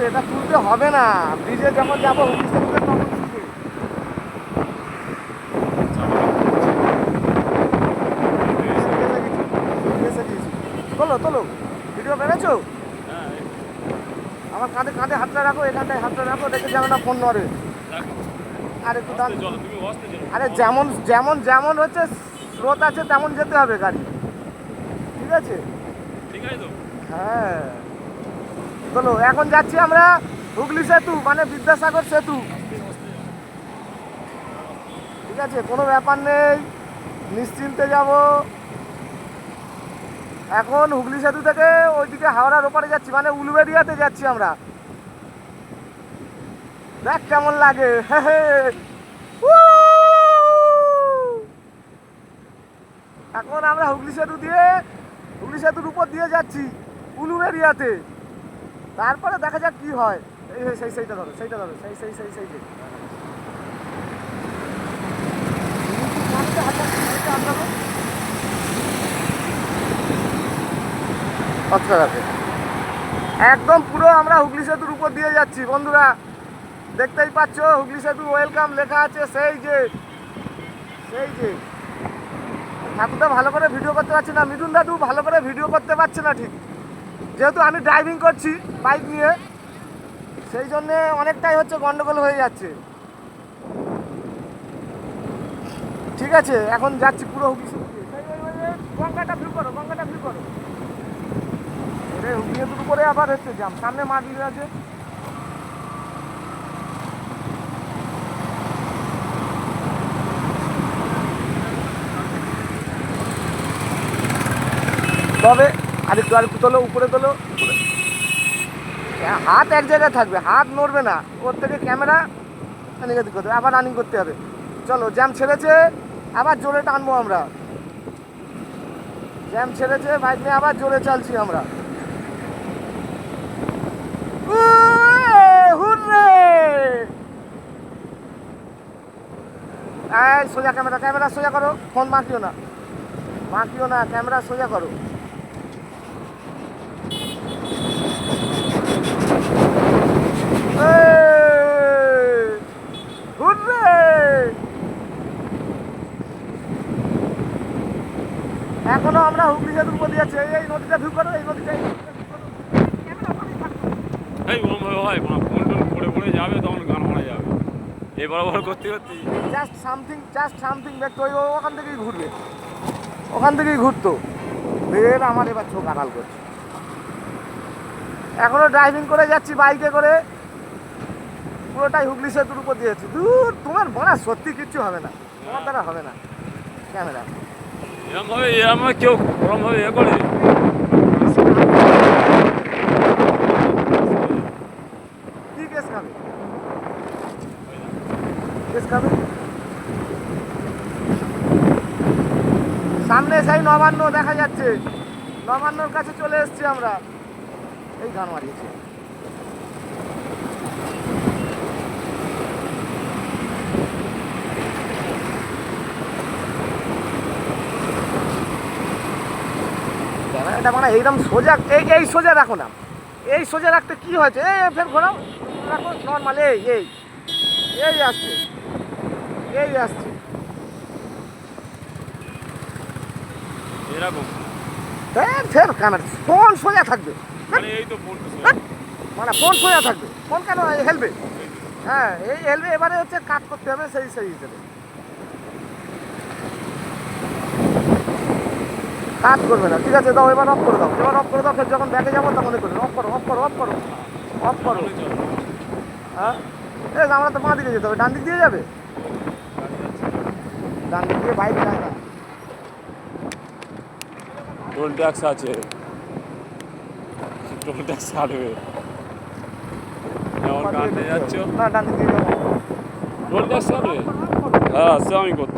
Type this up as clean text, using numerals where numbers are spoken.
এটা তুলতে হবে না, ব্রিজে যখন যাবো তোলো তোলো, ভিডিও বেড়েছো? আমার কাঁধে কাঁধে হাতটা রাখো, এখানটায় হাতটা রাখো, দেখে যাবে না ফোন নড়ে। আর একটু দাম, আরে যেমন যেমন যেমন হচ্ছে স্রোত আছে তেমন যেতে হবে গাড়ি, ঠিক আছে? হ্যাঁ চলো, এখন যাচ্ছি আমরা হুগলি সেতু, মানে বিদ্যাসাগর সেতু, ঠিক আছে? কোনো ব্যাপার নেই, নিশ্চিন্তে যাব। এখন হুগলি সেতু থেকে ওইদিকে হাওড়ার ওপারে যাচ্ছি, মানে উলুবেড়িয়াতে যাচ্ছি আমরা। দেখ কেমন লাগে। এখন আমরা হুগলি সেতু দিয়ে, হুগলি সেতুর উপর দিয়ে যাচ্ছি উলুবেড়িয়াতে। তারপরে দেখা যাক কি হয়। এই সেইটা ধরো, সেইটা ধরো, সেই আচ্ছা আছে একদম পুরো আমরা হুগলি সেতুর উপর দিয়ে যাচ্ছি বন্ধুরা, দেখতেই পাচ্ছ হুগলি সেতু ওয়েলকাম লেখা আছে। সেই যে ঠাকুরটা ভালো করে ভিডিও করতে পারছি না, মিঠুন দাদু ভালো করে ভিডিও করতে পারছে না ঠিক, যেহেতু আমি ড্রাইভিং করছি বাইক নিয়ে, সেই জন্যে অনেকটাই হচ্ছে গন্ডগোল হয়ে যাচ্ছে। ঠিক আছে, এখন যাচ্ছি পুরো হুগলি সেতু দিয়ে। গঙ্গাটা ভিউ করো, গঙ্গাটা ভিউ করো। হুগলি সেতুর উপরে আবার হচ্ছে জাম, সামনে মাঠ আছে। তবে আরেকটু তোলো, উপরে তোলো, উপরে। হাত এক জায়গায় থাকবে, হাত নড়বে না। ওর থেকে ক্যামেরা নিগেটিভ করতে হবে, আবার রানিং করতে হবে। চলো, জ্যাম ছেড়েছে, আবার জোরে টানবো আমরা। জ্যাম ছেড়েছে, বাইক নিয়ে আবার জোরে চালছি আমরা। এই সোজা ক্যামেরা, ক্যামেরা সোজা করো, ফোন মাখিও না, ক্যামেরা সোজা করো। এখনো আমরা হুগলি সেতুর উপর দিয়েছি। এই নদীটা ভিউ করো, এই নদীটা যাবে তখন গান শোনা যাবে। এই বরাবর করতে করতে জাস্ট সামথিং দেখতো, ওখান থেকেই ঘুরতো। বের আমার এবার চোখ আড়াল করছে। এখনো ড্রাইভিং করে যাচ্ছি বাইকে করে, পুরোটাই হুগলি সেতুর উপর দিয়েছি। দূর, তোমার বলা সত্যি কিচ্ছু হবে না, তোমার দ্বারা হবে না। ক্যামেরা এরমভাবে কেউ ওরমভাবে করে কি কেস খাবে? সামনে সেই নবান্ন দেখা যাচ্ছে, নবান্নর কাছে চলে এসেছি আমরা। এই গান মারিয়েছি। ক্যামেরাটা মানে এইরকম সোজা, এই সোজা রাখো না, এই সোজা রাখতে কি হয়েছে? এই ফের ঘোরাও, রাখো নর্মাল। এই আসছে এরকম ফের ক্যামেরা, ফোন সোজা থাকবে, মানে এই তো ফোন মানে ফোন সোজা থাকবে, ফোন কেন হেলবে? হ্যাঁ, এই হেলবে। এবারে হচ্ছে কাট করতে হবে সেই হিসেবে, কাজ করবে না। ঠিক আছে, দাও, এবার অফ করে দাও, ফের যখন ব্যাকে যাবো তখন করবে। অফ করো। হ্যাঁ, আমরা তো বাঁ দিকে যেতে হবে, ডান দিক দিয়ে যাবে? ডান দিক দিয়ে বাইক যায় না। টোল ট্যাক্স আছে, টোল ট্যাক্স কাটবে। যেমন কাটতে যাচ্ছ না, ডান দিক দিয়ে যাবো। টোল ট্যাক্স কাটবে। হ্যাঁ, সে আমি করতে